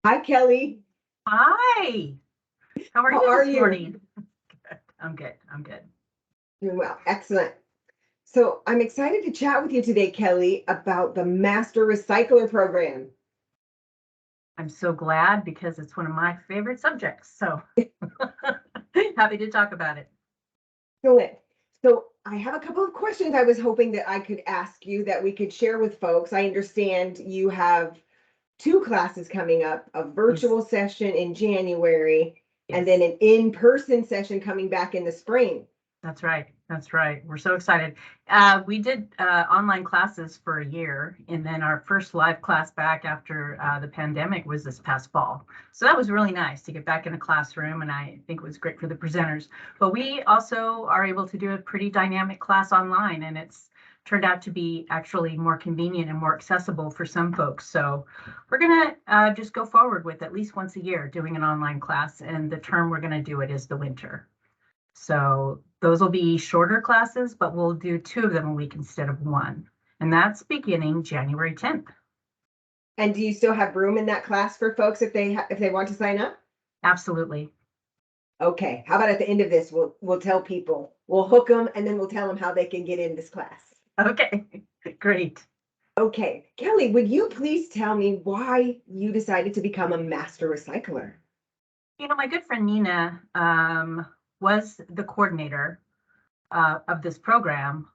Hi, Kelly. Hi, how are How you are this you? morning? I'm good. I'm good. Doing well. Excellent. So, I'm excited to chat with you today, Kelly, about the Master Recycler Program. I'm so glad because it's one of my favorite subjects. So happy to talk about it. Excellent. So, I have a couple of questions I was hoping that I could ask you that we could share with folks. I understand you have two classes coming up, a Yes, virtual session in January, and then yes, an in-person session coming back in the spring. that's right. That's right. We're so excited. We did online classes for a year, and then our first live class back after the pandemic was this past fall. So that was really nice to get back in the classroom, and I think it was great for the presenters. But we also are able to do a pretty dynamic class online, and it's turned out to be actually more convenient and more accessible for some folks. So we're going to just go forward with at least once a year doing an online class, and the term we're going to do it is the winter. So those will be shorter classes, but we'll do two of them a week instead of one. And that's beginning January 10th. And do you still have room in that class for folks if they want to sign up? Absolutely. Okay, how about at the end of this, we'll tell people, we'll hook them, and then we'll tell them how they can get in this class. Okay, great. Okay, Kelly, would you please tell me why you decided to become a master recycler? My good friend Nina was the coordinator of this program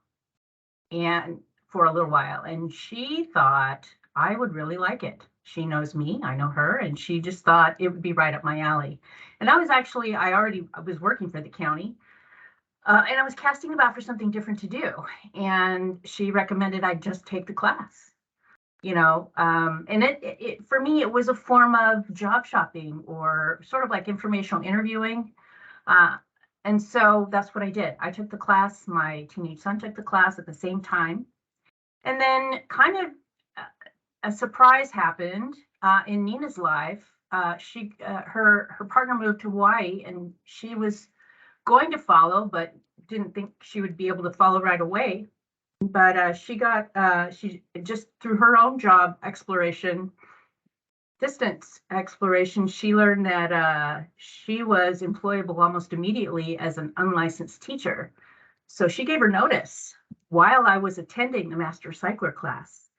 and for a little while, and she thought I would really like it. She knows me, I know her, and she just thought it would be right up my alley. And I was working for the county. And I was casting about for something different to do. And she recommended I just take the class, and for me, it was a form of job shopping or sort of like informational interviewing. Uh, and so that's what I did. I took the class. My teenage son took the class at the same time. And then kind of uh, a surprise happened in Nina's life. Her partner moved to Hawaii, and she was going to follow, but didn't think she would be able to follow right away. But she just through her own job exploration, distance exploration, she learned that she was employable almost immediately as an unlicensed teacher. So she gave her notice while I was attending the master recycler class.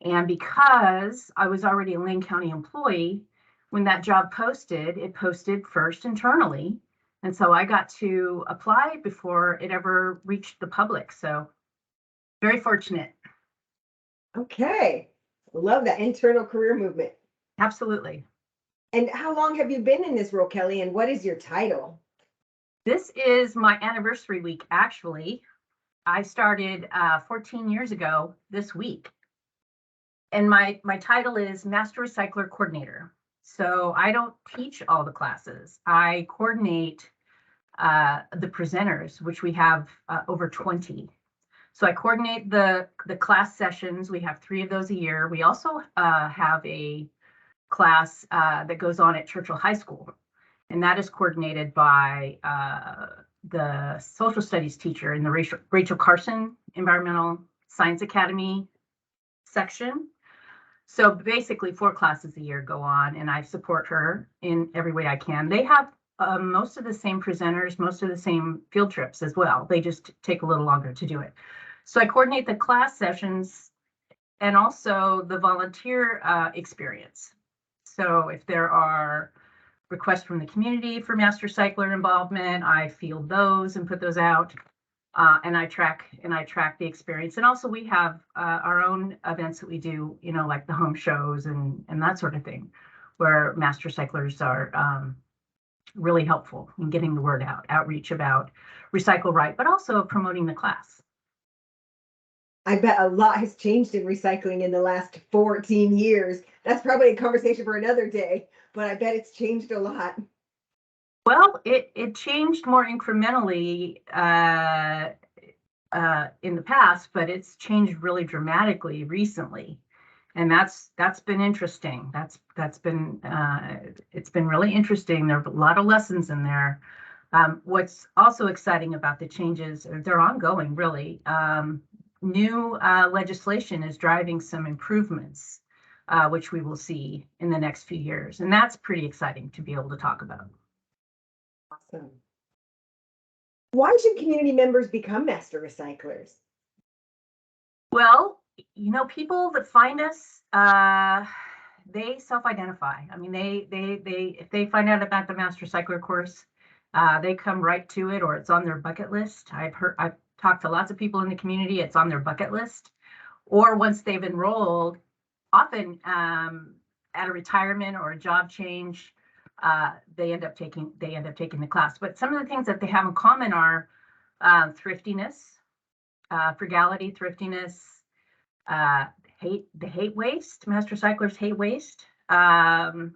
And because I was already a Lane County employee, when that job posted, it posted first internally. And so I got to apply before it ever reached the public. So very fortunate. Okay, love that internal career movement. Absolutely. And how long have you been in this role, Kelly, and what is your title? This is my anniversary week, actually. I started 14 years ago this week. And my title is Master Recycler Coordinator. So I don't teach all the classes. I coordinate the presenters, which we have over 20. So I coordinate the class sessions. We have 3 of those a year. We also have a class that goes on at Churchill High School, and that is coordinated by the social studies teacher in the Rachel Carson Environmental Science Academy section. So basically, 4 classes a year go on, and I support her in every way I can. They have most of the same presenters, most of the same field trips as well. They just take a little longer to do it. So I coordinate the class sessions and also the volunteer experience. So if there are requests from the community for master cycler involvement, I field those and put those out. And I track the experience. And also we have our own events that we do, like the home shows and that sort of thing, where master cyclers are really helpful in getting the word out, outreach about Recycle Right, but also promoting the class. I bet a lot has changed in recycling in the last 14 years. That's probably a conversation for another day, but I bet it's changed a lot. Well, it changed more incrementally in the past, but it's changed really dramatically recently, and that's been interesting. That's been it's been really interesting. There are a lot of lessons in there. What's also exciting about the changes, they're ongoing, really. New legislation is driving some improvements which we will see in the next few years. And that's pretty exciting to be able to talk about. Awesome. Why should community members become master recyclers? Well, you know, people that find us, they self-identify. I mean, they if they find out about the Master Recycler course, they come right to it, or it's on their bucket list. I've talked to lots of people in the community. It's on their bucket list, or once they've enrolled, often at a retirement or a job change, they end up taking the class. But some of the things that they have in common are thriftiness, frugality, thriftiness, hate waste. Master recyclers hate waste, and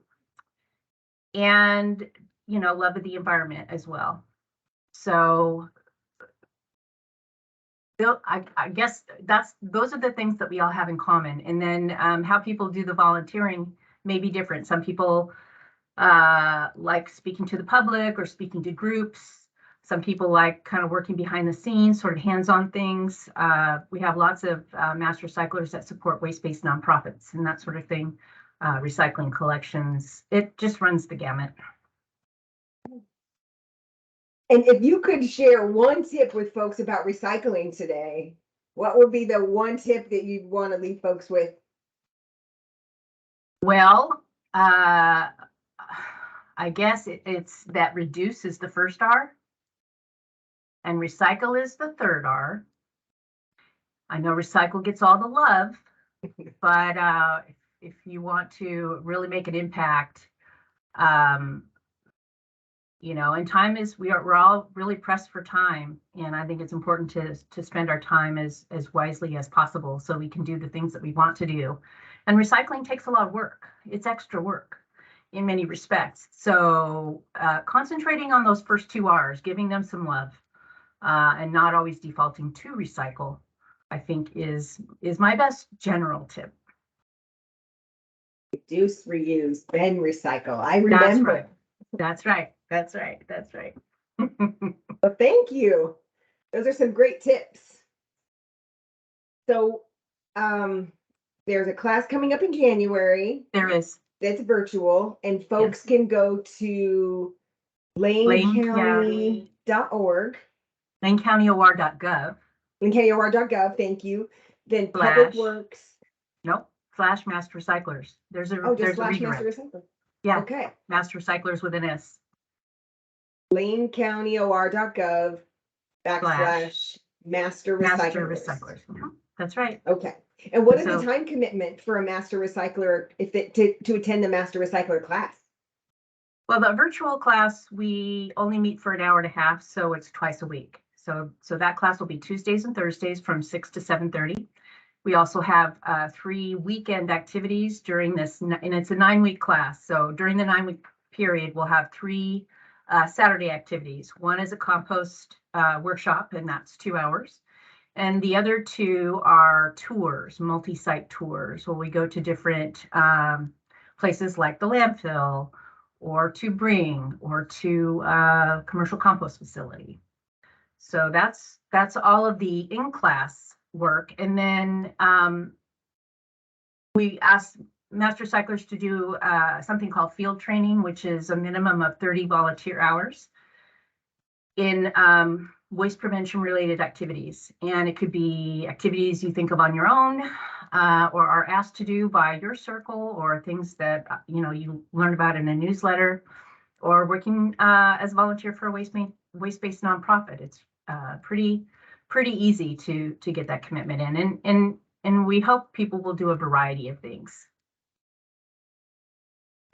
you know, love of the environment as well. So I guess those are the things that we all have in common. And then how people do the volunteering may be different. Some people like speaking to the public or speaking to groups. Some people like kind of working behind the scenes, sort of hands-on things. We have lots of master recyclers that support waste-based nonprofits and that sort of thing, recycling collections. It just runs the gamut. And if you could share one tip with folks about recycling today, what would be the one tip that you'd want to leave folks with? Well, I guess it's that reduce is the first R and recycle is the third R. I know recycle gets all the love, but if you want to really make an impact, you know, and time is, we're all really pressed for time. And I think it's important to spend our time as wisely as possible so we can do the things that we want to do. And recycling takes a lot of work. It's extra work in many respects. So concentrating on those first two R's, giving them some love, and not always defaulting to recycle, I think is my best general tip. Reduce, reuse, then recycle. I remember. That's right. That's right. That's right. Well, thank you. Those are some great tips. So there's a class coming up in January. There is. That's virtual, and folks can go to lanecounty.org. LaneCountyOR.gov. LaneCountyOR.gov, thank you. Then Slash. Public Works. Nope. / Master Recyclers. There's a Just / redirect. Master Recycler. Yeah. Okay. Master Recyclers with an S. LaneCountyOR.gov / Master Recyclers. That's right. Okay. And what is the time commitment for a master recycler to attend the master recycler class? Well, the virtual class, we only meet for an hour and a half, so it's twice a week. So that class will be Tuesdays and Thursdays from 6 to 7:30. We also have 3 weekend activities during this, and it's a 9-week class. So during the 9-week period, we'll have 3 Saturday activities. One is a compost workshop, and that's 2 hours. And the other 2 are tours, multi-site tours, where we go to different places like the landfill, or to Bring, or to a commercial compost facility. So that's all of the in-class work. And then we ask master recyclers to do something called field training, which is a minimum of 30 volunteer hours in waste prevention related activities. And it could be activities you think of on your own, or are asked to do by your circle, or things that you learned about in a newsletter, or working as a volunteer for a waste-based nonprofit. It's pretty easy to get that commitment in, and we hope people will do a variety of things.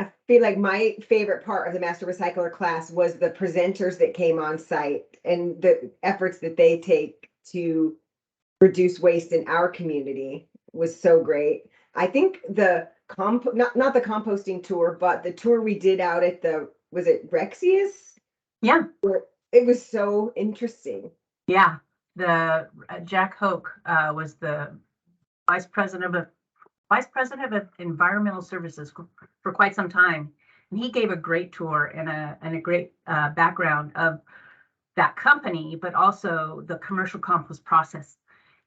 I feel like my favorite part of the Master Recycler class was the presenters that came on site and the efforts that they take to reduce waste in our community was so great. I think the not the composting tour, but the tour we did out at was it Rexius? Yeah. It was so interesting. Yeah. The Jack Hoke was the vice president of environmental services for quite some time, and he gave a great tour and a great background of that company, but also the commercial compost process.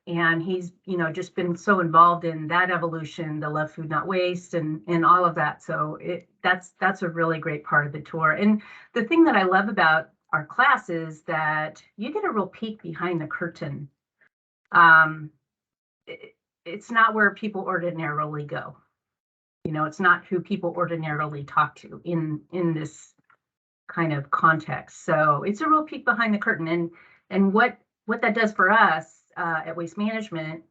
And he's, just been so involved in that evolution, the Love Food Not Waste, and all of that. So that's a really great part of the tour. And the thing that I love about our class is that you get a real peek behind the curtain. It's not where people ordinarily go. It's not who people ordinarily talk to in this kind of context. So it's a real peek behind the curtain. And what that does for us at Waste Management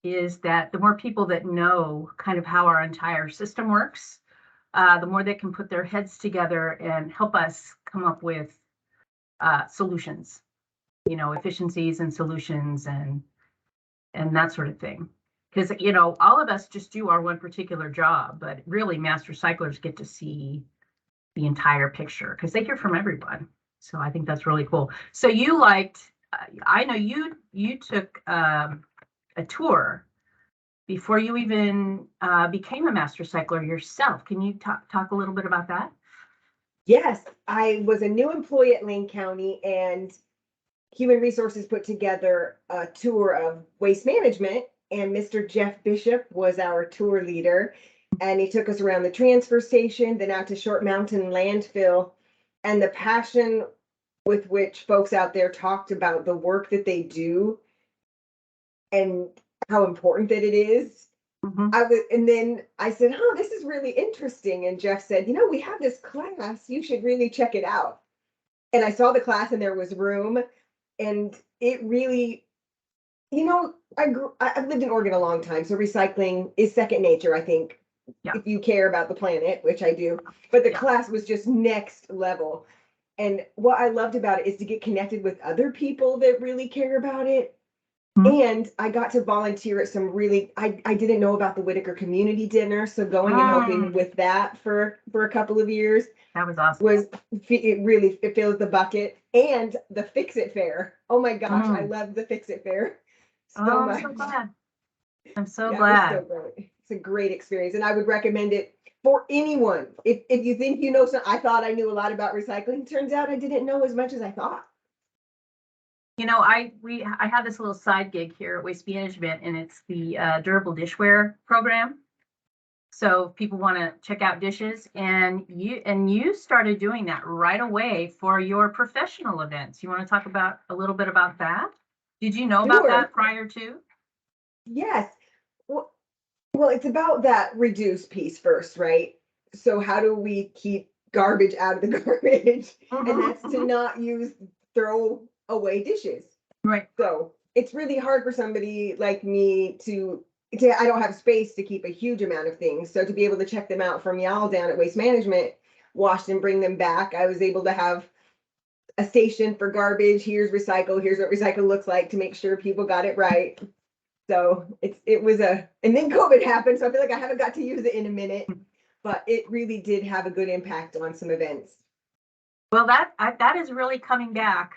is that the more people that know kind of how our entire system works, the more they can put their heads together and help us come up with solutions, efficiencies and solutions and that sort of thing. Because, all of us just do our one particular job, but really master recyclers get to see the entire picture because they hear from everyone. So I think that's really cool. So you liked, I know you took a tour before you even became a master recycler yourself. Can you talk a little bit about that? Yes, I was a new employee at Lane County, and Human Resources put together a tour of Waste Management, and Mr. Jeff Bishop was our tour leader. And he took us around the transfer station, then out to Short Mountain Landfill, and the passion with which folks out there talked about the work that they do and how important that it is. And then I said, oh, this is really interesting. And Jeff said, we have this class, you should really check it out. And I saw the class and there was room, and it really, I've lived in Oregon a long time, so recycling is second nature, I think, if you care about the planet, which I do. But the class was just next level. And what I loved about it is to get connected with other people that really care about it. And I got to volunteer at some really, I didn't know about the Whitaker Community Dinner, so going and helping with that for a couple of years. That was awesome. It fills the bucket. And the Fix It Fair. Oh my gosh, I love the Fix It Fair so much. I'm so glad. I'm so glad. It was so great. It's a great experience, and I would recommend it for anyone. If you think I thought I knew a lot about recycling. Turns out I didn't know as much as I thought. I have this little side gig here at Waste Management, and it's the durable dishware program. So if people want to check out dishes, and you started doing that right away for your professional events. You want to talk about a little bit about that? Did you know about that prior to? Yes. Well, it's about that reduce piece first, right? So how do we keep garbage out of the garbage? And that's to not throw away dishes. Right. So it's really hard for somebody like me I don't have space to keep a huge amount of things. So to be able to check them out from y'all down at Waste Management, wash and bring them back, I was able to have a station for garbage. Here's recycle. Here's what recycle looks like to make sure people got it right. So and then COVID happened. So I feel like I haven't got to use it in a minute, but it really did have a good impact on some events. Well, that is really coming back.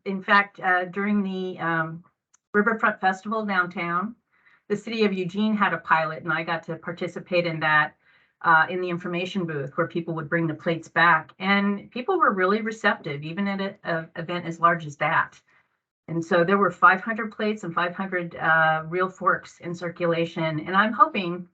In fact, during the Riverfront Festival downtown, the city of Eugene had a pilot, and I got to participate in that in the information booth where people would bring the plates back, and people were really receptive, even at an event as large as that. And so there were 500 plates and 500 real forks in circulation, and I'm hoping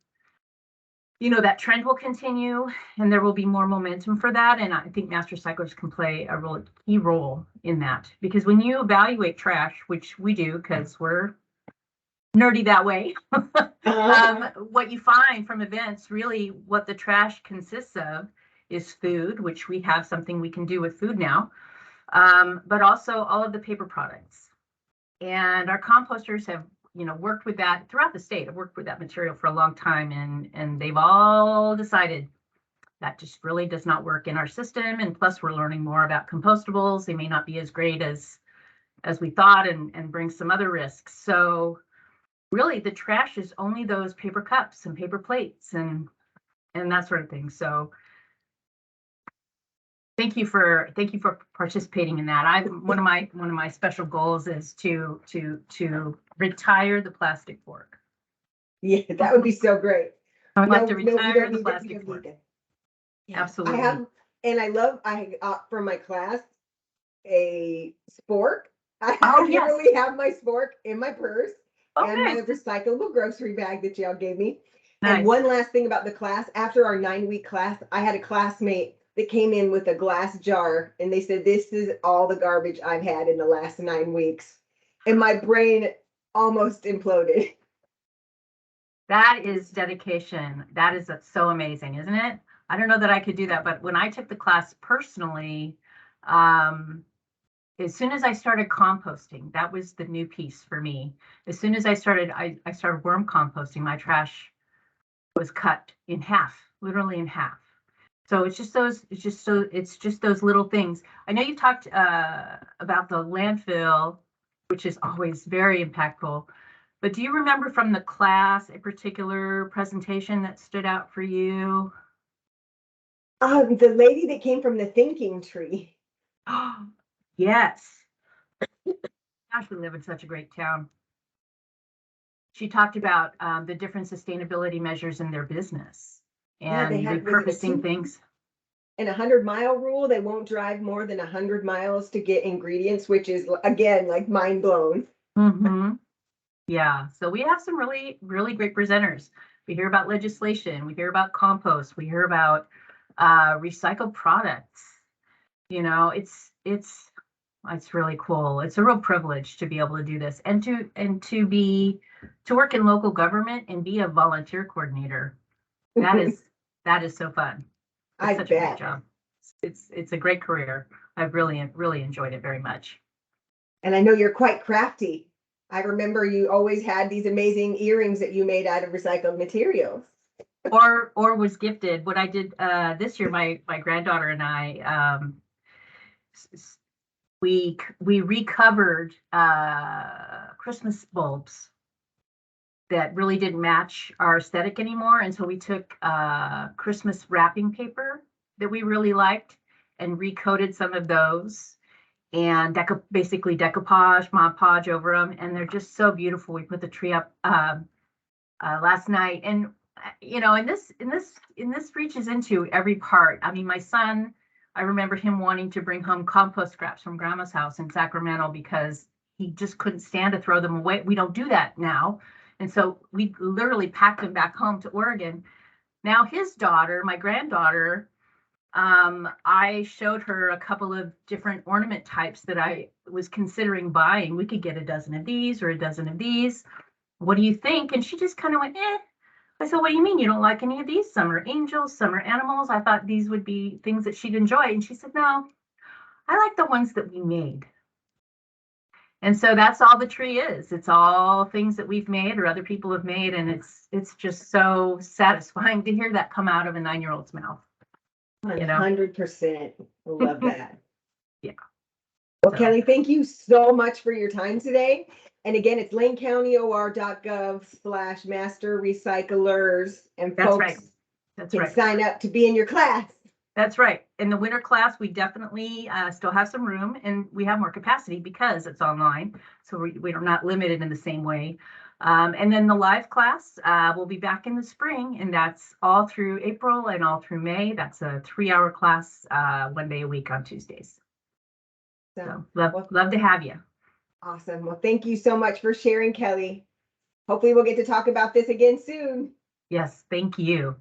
that trend will continue and there will be more momentum for that. And I think master recyclers can play a really key role in that, because when you evaluate trash, which we do because we're nerdy that way, what you find from events, really what the trash consists of is food, which we have something we can do with food now, but also all of the paper products. And our composters have worked with that throughout the state. I've worked with that material for a long time, and they've all decided that just really does not work in our system. And plus, we're learning more about compostables. They may not be as great as we thought, and bring some other risks. So really, the trash is only those paper cups and paper plates and that sort of thing. So thank you for participating in that. One of my special goals is to retire the plastic fork. Yeah, that would be so great. I would like to retire the plastic fork. Yeah. Absolutely. I got from my class a spork Oh, I yes. literally have my spork in my purse Oh, and my nice. recyclable grocery bag that y'all gave me. Nice. And one last thing about the class, after our 9-week class, I had a classmate that came in with a glass jar and they said, this is all the garbage I've had in the last 9 weeks. And my brain almost imploded. That is dedication. That is so amazing, isn't it? I don't know that I could do that, but when I took the class personally, as soon as I started composting, that was the new piece for me. As soon as I started worm composting, my trash was cut in half, literally in half. So it's just those little things. I know you talked about the landfill, which is always very impactful. But do you remember from the class a particular presentation that stood out for you? The lady that came from the thinking tree. Yes. Gosh, we live in such a great town. She talked about the different sustainability measures in their business Yeah, they and had, was it a repurposing things. and 100-mile rule. They won't drive more than 100 miles to get ingredients, which is again like mind blown. Mm-hmm. Yeah, so we have some really, really great presenters. We hear about legislation, we hear about compost, we hear about recycled products. You know, it's really cool. It's a real privilege to be able to do this and to work in local government and be a volunteer coordinator. That is so fun. It's I such a great bet. job. It's a great career. I've really enjoyed it very much. And I know you're quite crafty. I remember you always had these amazing earrings that you made out of recycled materials. Or was gifted. What I did this year, my granddaughter and I, we recovered Christmas bulbs that really didn't match our aesthetic anymore, and so we took Christmas wrapping paper that we really liked and recoated some of those and basically decoupage, Mod Podge over them, and they're just so beautiful. We put the tree up last night, and you know, and this reaches into every part. I mean, my son, I remember him wanting to bring home compost scraps from Grandma's house in Sacramento because he just couldn't stand to throw them away. We don't do that now, and so we literally packed them back home to Oregon. Now his daughter, my granddaughter, I showed her a couple of different ornament types that I was considering buying. We could get a dozen of these or a dozen of these. What do you think? And she just kind of went, eh. I said, what do you mean you don't like any of these? Some are angels, some are animals. I thought these would be things that she'd enjoy. And she said, no, I like the ones that we made. And so that's all the tree is. It's all things that we've made or other people have made. And it's just so satisfying to hear that come out of a 9-year-old's mouth. 100%. Love that. Yeah. Well, Kelly, thank you so much for your time today. And again, it's lanecountyor.gov/master recyclers. And That's folks right. can sign up to be in your class. That's right. In the winter class, we definitely still have some room and we have more capacity because it's online. So we're not limited in the same way. And then the live class will be back in the spring, and that's all through April and all through May. That's a 3-hour class, 1 day a week on Tuesdays. So love to have you. Awesome. Well, thank you so much for sharing, Kelly. Hopefully we'll get to talk about this again soon. Yes, thank you.